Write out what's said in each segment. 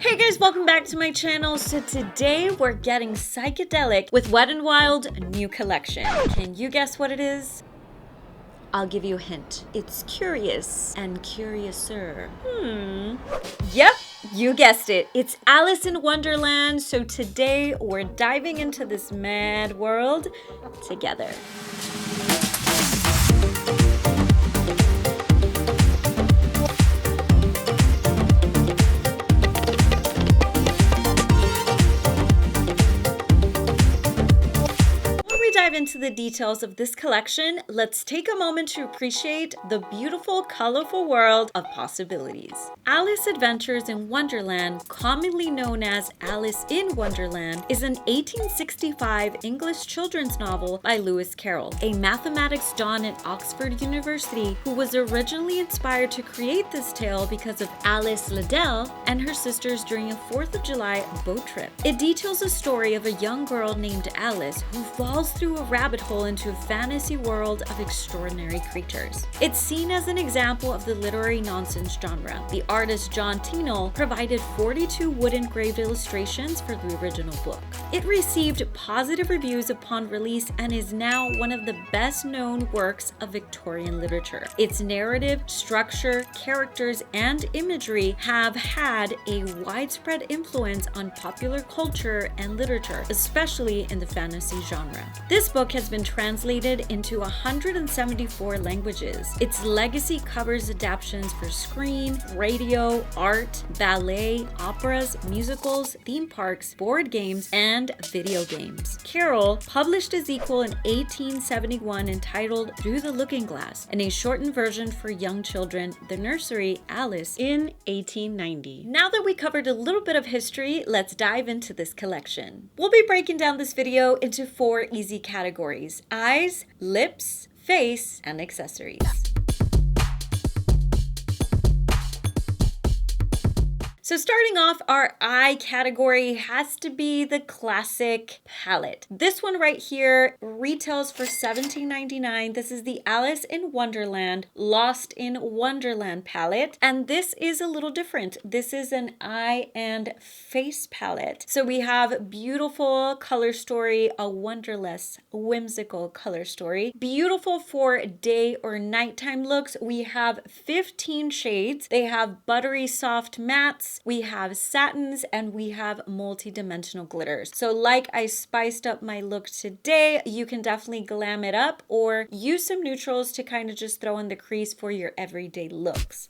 Hey guys, welcome back to my channel. So today we're getting psychedelic with Wet-n-Wild new collection. Can you guess what it is? I'll give you a hint. It's curious and curiouser. Yep, you guessed it. It's Alice in Wonderland. So today we're diving into this mad world together. Dive into the details of this collection, let's take a moment to appreciate the beautiful, colorful world of possibilities. Alice Adventures in Wonderland, commonly known as Alice in Wonderland, is an 1865 English children's novel by Lewis Carroll, a mathematics don at Oxford University who was originally inspired to create this tale because of Alice Liddell and her sisters during a 4th of July boat trip. It details a story of a young girl named Alice who falls through a rabbit hole into a fantasy world of extraordinary creatures. It's seen as an example of the literary nonsense genre. The artist John Tingle provided 42 wood-engraved illustrations for the original book. It received positive reviews upon release and is now one of the best-known works of Victorian literature. Its narrative, structure, characters, and imagery have had a widespread influence on popular culture and literature, especially in the fantasy genre. This book has been translated into 174 languages. Its legacy covers adaptations for screen, radio, art, ballet, operas, musicals, theme parks, board games, and video games. Carroll published his equal in 1871 entitled Through the Looking Glass, and a shortened version for young children, The Nursery, Alice, in 1890. Now that we covered a little bit of history, let's dive into this collection. We'll be breaking down this video into 4 easy categories: eyes, lips, face, and accessories. So starting off, our eye category has to be the classic palette. This one right here retails for $17.99. This is the Alice in Wonderland Lost in Wonderland palette. And this is a little different. This is an eye and face palette. So we have beautiful color story, a wanderlust, whimsical color story. Beautiful for day or nighttime looks. We have 15 shades. They have buttery soft mattes. We have satins, and we have multi-dimensional glitters. So like I spiced up my look today, you can definitely glam it up or use some neutrals to kind of just throw in the crease for your everyday looks.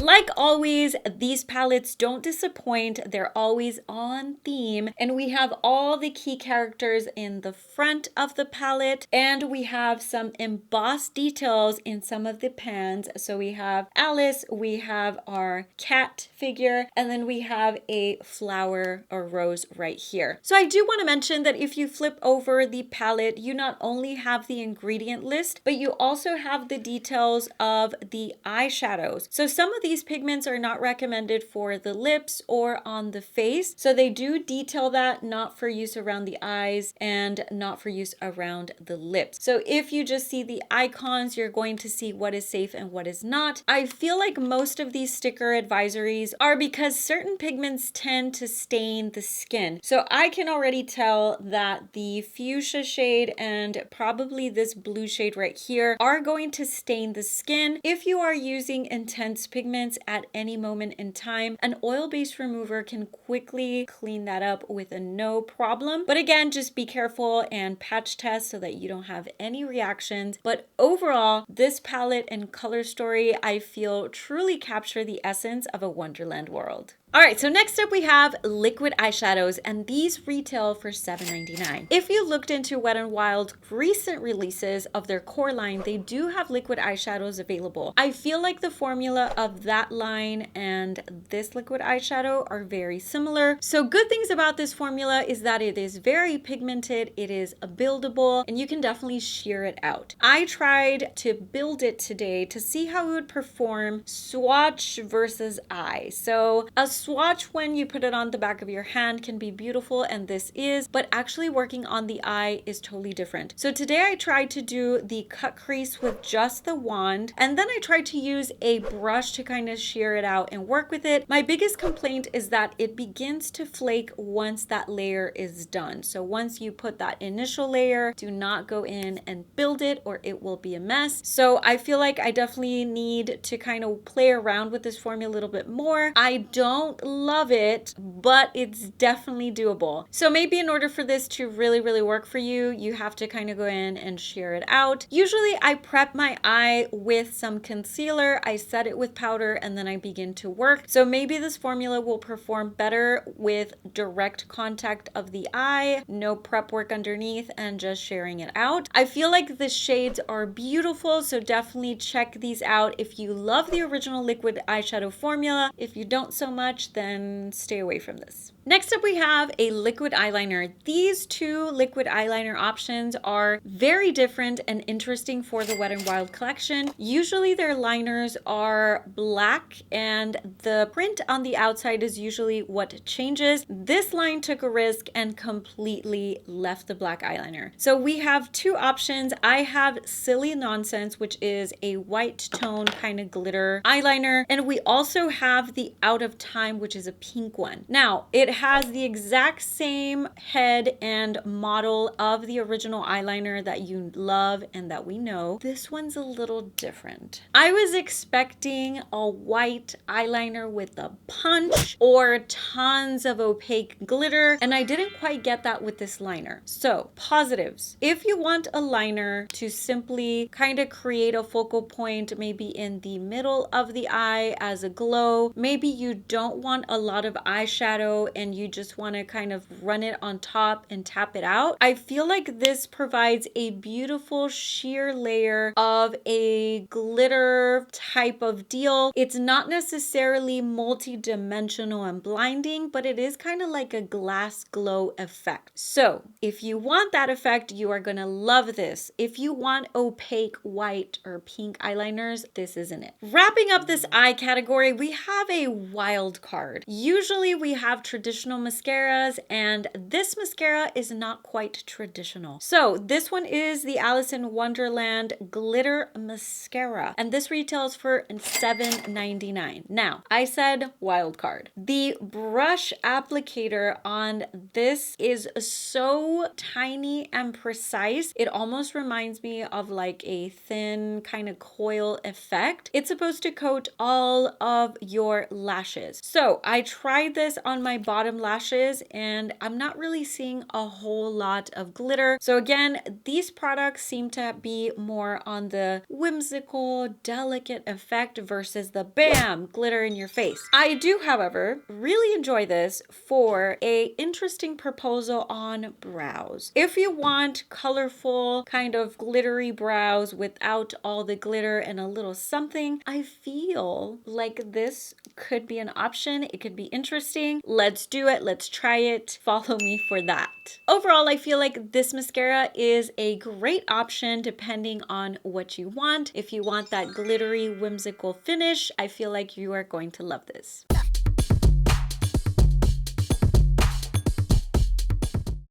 Like always, these palettes don't disappoint. They're always on theme. And we have all the key characters in the front of the palette. And we have some embossed details in some of the pans. So we have Alice, we have our cat figure, and then we have a flower or rose right here. So I do want to mention that if you flip over the palette, you not only have the ingredient list, but you also have the details of the eyeshadows. So some of these pigments are not recommended for the lips or on the face. So they do detail that, not for use around the eyes and not for use around the lips. So if you just see the icons, you're going to see what is safe and what is not. I feel like most of these sticker advisories are because certain pigments tend to stain the skin. So I can already tell that the fuchsia shade and probably this blue shade right here are going to stain the skin. If you are using intense pigments at any moment in time, an oil-based remover can quickly clean that up with a no problem. But again, just be careful and patch test so that you don't have any reactions. But overall, this palette and color story, I feel truly capture the essence of a Wonderland world. All right, so next up we have liquid eyeshadows, and these retail for $7.99. If you looked into Wet-n-Wild's recent releases of their core line, they do have liquid eyeshadows available. I feel like the formula of that line and this liquid eyeshadow are very similar. So good things about this formula is that it is very pigmented, it is buildable, and you can definitely sheer it out. I tried to build it today to see how it would perform swatch versus eye. So a swatch when you put it on the back of your hand can be beautiful, and this is, but actually working on the eye is totally different. So today I tried to do the cut crease with just the wand, and then I tried to use a brush to kind of shear it out and work with it. My biggest complaint is that it begins to flake once that layer is done. So once you put that initial layer, do not go in and build it or it will be a mess. So I feel like I definitely need to kind of play around with this formula a little bit more. I don't love it, but it's definitely doable. So maybe in order for this to really work for you, you have to kind of go in and shear it out. Usually I prep my eye with some concealer, I set it with powder, and then I begin to work. So maybe this formula will perform better with direct contact of the eye, no prep work underneath, and just sharing it out. I feel like the shades are beautiful, so definitely check these out if you love the original liquid eyeshadow formula. If you don't so much, then stay away from this. Next up, we have a liquid eyeliner. These two liquid eyeliner options are very different and interesting for the Wet n Wild collection. Usually their liners are black and the print on the outside is usually what changes. This line took a risk and completely left the black eyeliner. So we have two options. I have Silly Nonsense, which is a white tone kind of glitter eyeliner. And we also have the Out of Time, which is a pink one. Now, it has the exact same head and model of the original eyeliner that you love and that we know. This one's a little different. I was expecting a white eyeliner with a punch or tons of opaque glitter, and I didn't quite get that with this liner. So, positives. If you want a liner to simply kind of create a focal point, maybe in the middle of the eye as a glow, maybe you don't want a lot of eyeshadow and you just want to kind of run it on top and tap it out, I feel like this provides a beautiful sheer layer of a glitter type of deal. It's not necessarily multi-dimensional and blinding, but it is kind of like a glass glow effect. So if you want that effect, you are going to love this. If you want opaque white or pink eyeliners, this isn't it. Wrapping up this eye category, we have a wild card. Usually we have traditional mascaras, and this mascara is not quite traditional. So this one is the Alice in Wonderland Glitter Mascara, and this retails for $7.99. Now, I said wild card. The brush applicator on this is so tiny and precise. It almost reminds me of like a thin kind of coil effect. It's supposed to coat all of your lashes. So I tried this on my bottom lashes and I'm not really seeing a whole lot of glitter. So again, these products seem to be more on the whimsical, delicate effect versus the bam, glitter in your face. I do, however, really enjoy this for a interesting proposal on brows. If you want colorful, kind of glittery brows without all the glitter and a little something, I feel like this could be an option. It could be interesting. Let's do it. Let's try it. Follow me for that. Overall, I feel like this mascara is a great option depending on what you want. If you want that glittery, whimsical finish, I feel like you are going to love this.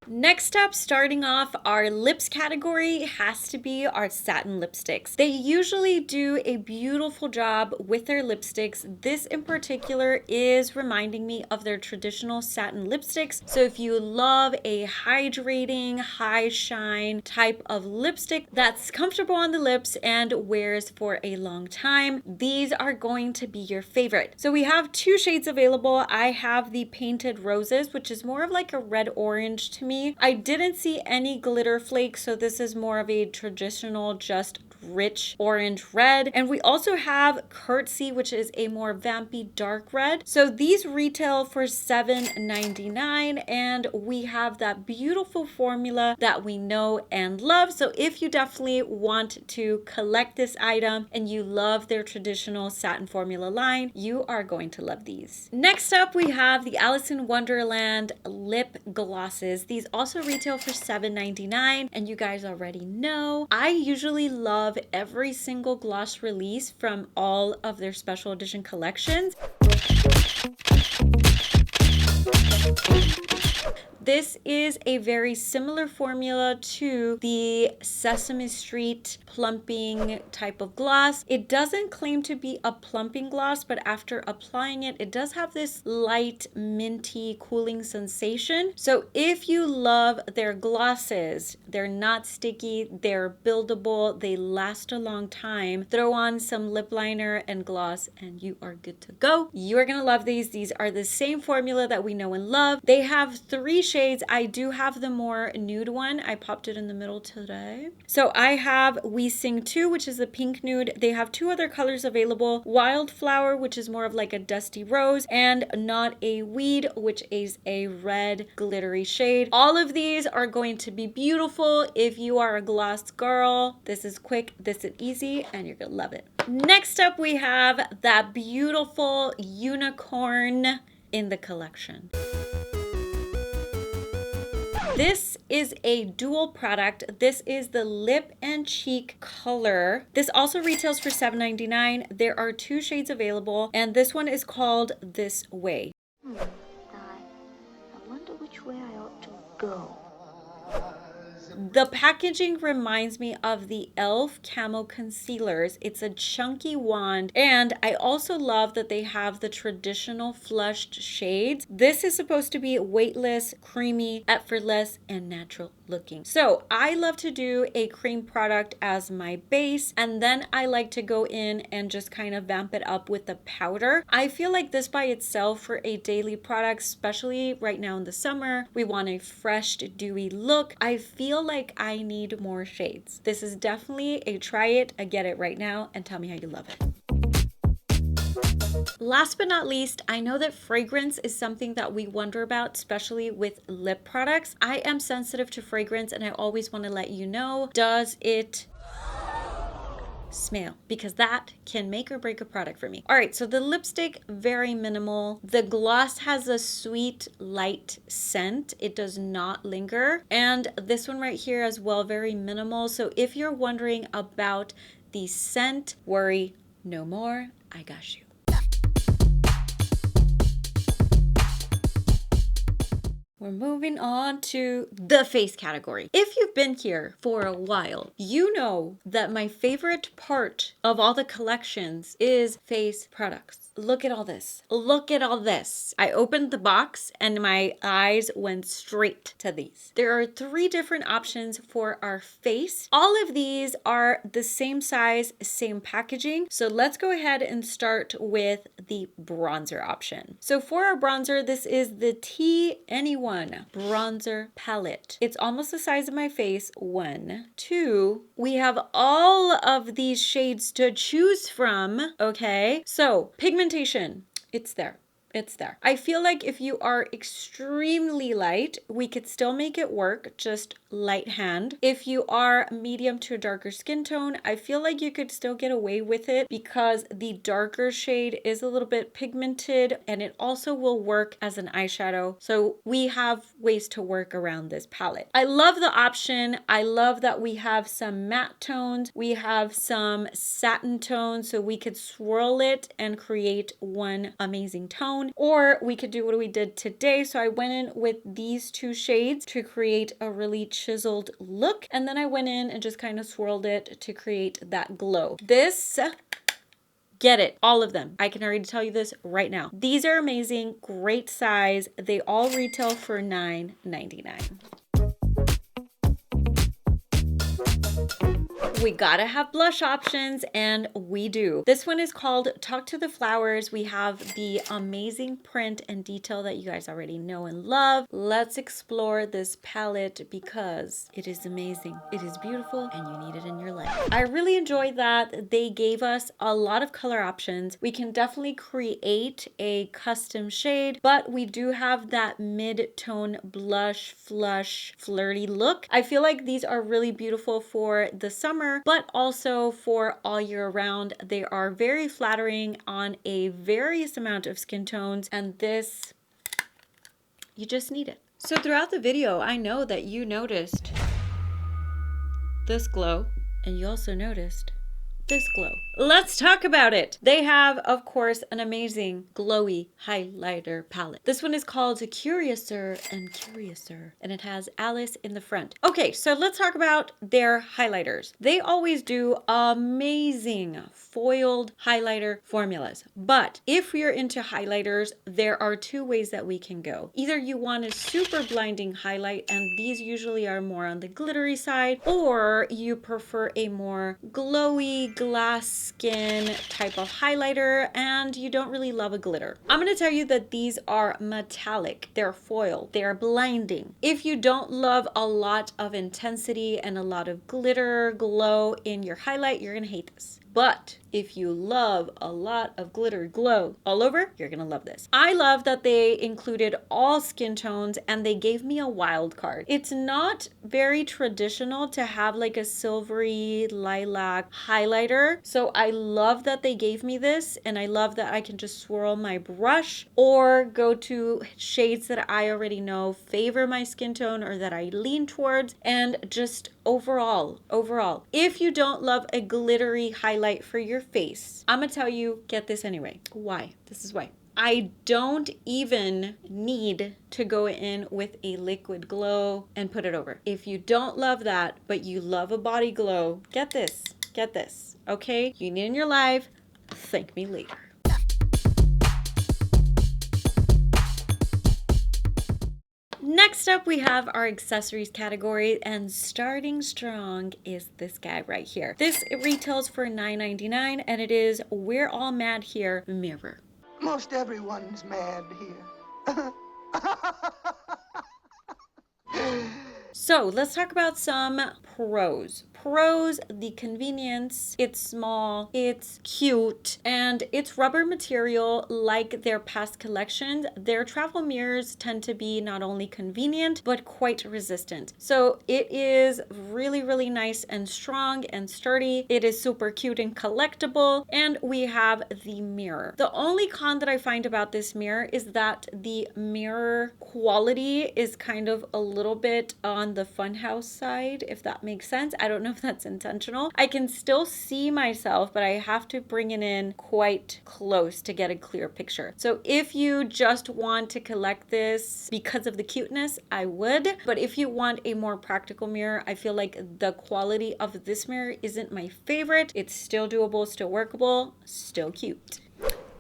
Next up, starting off our lips category, has to be our satin lipsticks. They usually do a beautiful job with their lipsticks. This in particular is reminding me of their traditional satin lipsticks. So if you love a hydrating, high shine type of lipstick that's comfortable on the lips and wears for a long time, these are going to be your favorite. So we have two shades available. I have the Painted Roses, which is more of like a red orange to me. I didn't see any glitter flakes, so this is more of a traditional, just rich orange red. And we also have Curtsy, which is a more vampy dark red. So these retail for $7.99, and we have that beautiful formula that we know and love. So if you definitely want to collect this item and you love their traditional satin formula line, you are going to love these. Next up, we have the Alice in Wonderland lip glosses. These also retail for $7.99, and you guys already know I usually love every single gloss release from all of their special edition collections. This is a very similar formula to the Sesame Street plumping type of gloss. It doesn't claim to be a plumping gloss, but after applying it, it does have this light minty cooling sensation. So if you love their glosses, they're not sticky, they're buildable, they last a long time, throw on some lip liner and gloss and you are good to go. You're gonna love these. These are the same formula that we know and love. They have 3 shades. I do have the more nude one. I popped it in the middle today. So I have We Sing 2, which is a pink nude. They have 2 other colors available. Wildflower, which is more of like a dusty rose, and Not a Weed, which is a red glittery shade. All of these are going to be beautiful if you are a gloss girl. This is quick, this is easy, and you're gonna love it. Next up, we have that beautiful unicorn in the collection. This is a dual product. This is the Lip and Cheek color. This also retails for $7.99. There are 2 shades available, and this one is called This Way. I wonder which way I ought to go. The packaging reminds me of the e.l.f. Camo Concealers. It's a chunky wand, and I also love that they have the traditional flushed shades. This is supposed to be weightless, creamy, effortless, and natural looking. So I love to do a cream product as my base, and then I like to go in and just kind of vamp it up with the powder. I feel like this by itself for a daily product, especially right now in the summer, we want a fresh, dewy look. I feel like I need more shades. This is definitely a try it, a get it right now, and tell me how you love it. Last but not least, I know that fragrance is something that we wonder about, especially with lip products. I am sensitive to fragrance, and I always want to let you know, does it smell? Because that can make or break a product for me. All right, so the lipstick, very minimal. The gloss has a sweet, light scent. It does not linger. And this one right here as well, very minimal. So if you're wondering about the scent, worry no more. I got you. We're moving on to the face category. If you've been here for a while, you know that my favorite part of all the collections is face products. Look at all this. Look at all this. I opened the box and my eyes went straight to these. There are 3 different options for our face. All of these are the same size, same packaging. So let's go ahead and start with the bronzer option. So for our bronzer, this is the T Anyone bronzer palette. It's almost the size of my face. 1, 2. We have all of these shades to choose from. Okay, so pigmentation, it's there. It's there. I feel like if you are extremely light, we could still make it work, just light hand. If you are medium to a darker skin tone, I feel like you could still get away with it because the darker shade is a little bit pigmented and it also will work as an eyeshadow. So we have ways to work around this palette. I love the option. I love that we have some matte tones. We have some satin tones, so we could swirl it and create one amazing tone. Or we could do what we did today. So I went in with these 2 shades to create a really chiseled look. And then I went in and just kind of swirled it to create that glow. This, get it, all of them. I can already tell you this right now. These are amazing, great size. They all retail for $9.99. We gotta have blush options, and we do. This one is called Talk to the Flowers. We have the amazing print and detail that you guys already know and love. Let's explore this palette because it is amazing. It is beautiful and you need it in your life. I really enjoyed that they gave us a lot of color options. We can definitely create a custom shade, but we do have that mid-tone blush, flush, flirty look. I feel like these are really beautiful for the summer, but also for all year round. They are very flattering on a various amount of skin tones, and this, you just need it. So throughout the video, I know that you noticed this glow, and you also noticed this glow. Let's talk about it. They have, of course, an amazing glowy highlighter palette. This one is called Curiouser and Curiouser, and it has Alice in the front. Okay, so let's talk about their highlighters. They always do amazing foiled highlighter formulas. But if you're into highlighters, there are two ways that we can go. Either you want a super blinding highlight, and these usually are more on the glittery side, or you prefer a more glowy glass skin type of highlighter and you don't really love a glitter. I'm going to tell you that these are metallic, they're foil, they're blinding. If you don't love a lot of intensity and a lot of glitter glow in your highlight, you're going to hate this. But if you love a lot of glitter glow all over, you're gonna love this. I love that they included all skin tones and they gave me a wild card. It's not very traditional to have like a silvery lilac highlighter. So I love that they gave me this, and I love that I can just swirl my brush or go to shades that I already know favor my skin tone or that I lean towards, and just overall, if you don't love a glittery highlight for your face, I'm gonna tell you, get this anyway. Why? This is why. I don't even need to go in with a liquid glow and put it over. If you don't love that, but you love a body glow, get this, okay? You need it in your life, thank me later. Next up, we have our accessories category, and starting strong is this guy right here. This retails for $9.99, and it is We're All Mad Here mirror. Most everyone's mad here. So let's talk about some pros. The convenience, it's small, it's cute, and it's rubber material like their past collections. Their travel mirrors tend to be not only convenient, but quite resistant. So it is really, really nice and strong and sturdy. It is super cute and collectible, and we have the mirror. The only con that I find about this mirror is that the mirror quality is kind of a little bit on the funhouse side, if that makes sense. I don't know if that's intentional. I can still see myself, but I have to bring it in quite close to get a clear picture. So if you just want to collect this because of the cuteness, I would. But if you want a more practical mirror, I feel like the quality of this mirror isn't my favorite. It's still doable, still workable, still cute.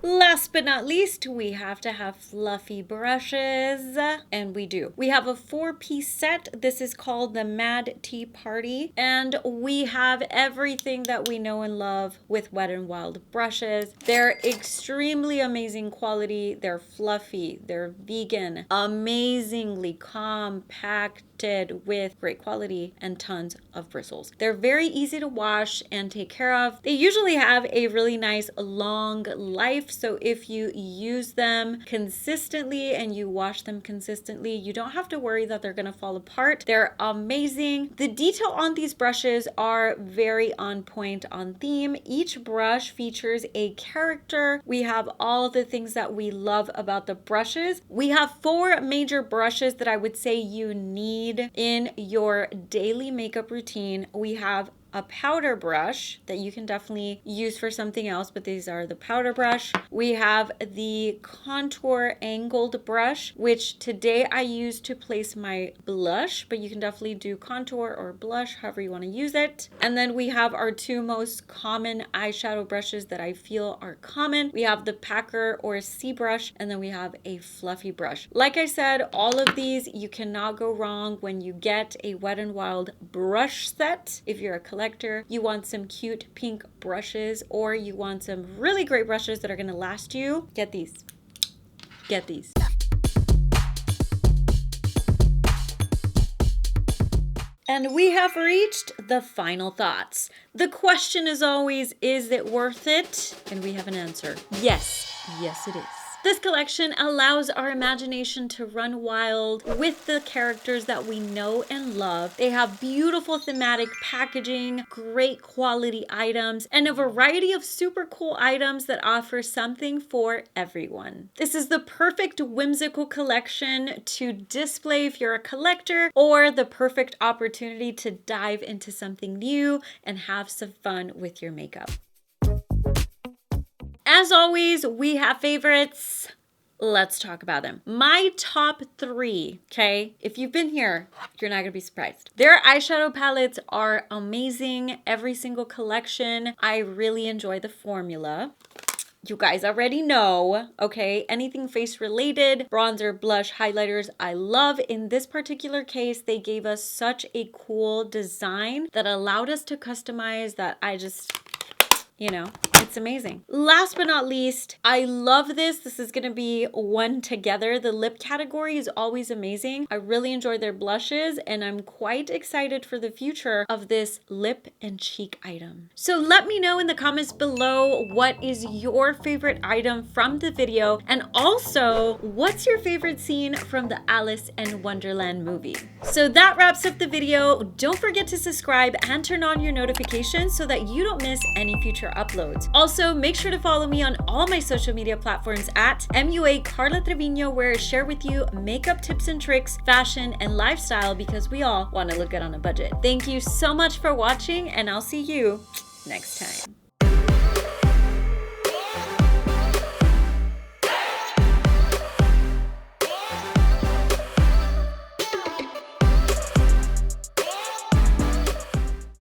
Last but not least, we have to have fluffy brushes, and we do. We have a 4-piece set. This is called the Mad Tea Party, and we have everything that we know and love with Wet n Wild brushes. They're extremely amazing quality. They're fluffy, they're vegan, amazingly compact, with great quality and tons of bristles. They're very easy to wash and take care of. They usually have a really nice long life, so if you use them consistently and you wash them consistently, you don't have to worry that they're gonna fall apart. They're amazing. The detail on these brushes are very on point, on theme. Each brush features a character. We have all the things that we love about the brushes. We have 4 major brushes that I would say you need in your daily makeup routine. We have a powder brush that you can definitely use for something else, but these are the powder brush. We have the contour angled brush, which today I use to place my blush, but you can definitely do contour or blush, however you want to use it. And then we have our 2 most common eyeshadow brushes that I feel are common. We have the packer or C brush, and then we have a fluffy brush. Like I said, all of these, you cannot go wrong when you get a Wet n Wild brush set. If you're a collector, you want some cute pink brushes, or you want some really great brushes that are going to last you, get these. Get these. And we have reached the final thoughts. The question is always, is it worth it? And we have an answer. Yes. Yes, it is. This collection allows our imagination to run wild with the characters that we know and love. They have beautiful thematic packaging, great quality items, and a variety of super cool items that offer something for everyone. This is the perfect whimsical collection to display if you're a collector, or the perfect opportunity to dive into something new and have some fun with your makeup. As always, we have favorites. Let's talk about them. My top 3, okay? If you've been here, you're not gonna be surprised. Their eyeshadow palettes are amazing. Every single collection. I really enjoy the formula. You guys already know, okay? Anything face related, bronzer, blush, highlighters, I love. In this particular case, they gave us such a cool design that allowed us to customize that I just, you know, it's amazing. Last but not least, I love this. This is gonna be one together. The lip category is always amazing. I really enjoy their blushes and I'm quite excited for the future of this lip and cheek item. So let me know in the comments below what is your favorite item from the video, and also what's your favorite scene from the Alice in Wonderland movie. So that wraps up the video. Don't forget to subscribe and turn on your notifications so that you don't miss any future uploads. Also, make sure to follow me on all my social media platforms at MUA Carla Trevino, where I share with you makeup tips and tricks, fashion, and lifestyle, because we all want to look good on a budget. Thank you so much for watching, and I'll see you next time.